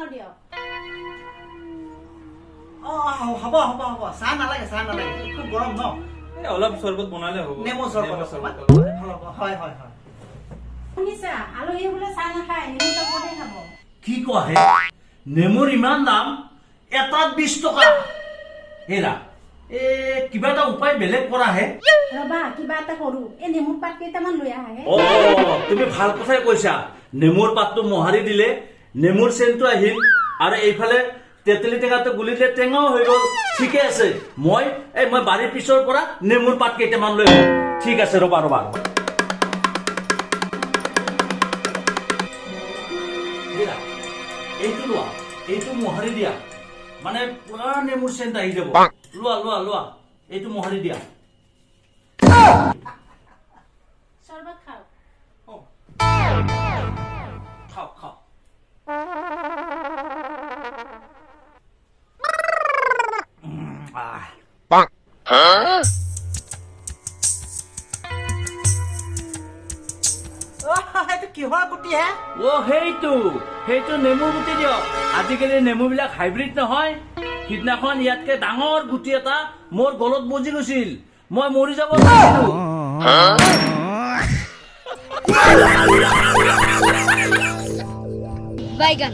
চাহ দিয়ক হ'ব চাহ নালাগে খুব গৰম ন অলপ চৰবত বনালে হ'ব নেমু চৰবত হয় শুনিছা আলহী বোলে চাহ নাখায় নেমু চৰবতে খাব কি কোৱা হে নেমুৰ ইমান দাম এটাত 20 টকা হেৰা কিবা এটা উপায় বেলেগ কৰা হে ৰবা কিবা এটা কৰো এই নেমুৰ পাত কেইটামান লৈ আহা হে তুমি ভাল কথাই কৈছা নেমুৰ পাতটো মোহাৰি দিলে নেমুৰ চেনটো আহিল আৰু এইফালে তেতেলী টেঙাটো গুলিলে টেঙাও হৈ গ'ল ঠিকে আছে মই বাৰীৰ পিছৰ পৰা নেমুৰ পাত কেইটামান লৈ আহিম ঠিক আছে ৰবা এইটো লোৱা এইটো মোহাৰি দিয়া মানে পুৰা নেমুৰ চেণ্ট আহি যাব লোৱা এইটো মোহাৰি দিয়া চৰবত খাও খাও এইটো কিহৰ গুটি হে সেইটো নেমু গুটি দিয়ক আজিকালি নেমু বিলাক হাইব্ৰিড নহয় সিদিনাখন ইয়াতকে ডাঙৰ গুটি এটা মোৰ গলত বজি গৈছিল মই মৰি যাব Bye, gun.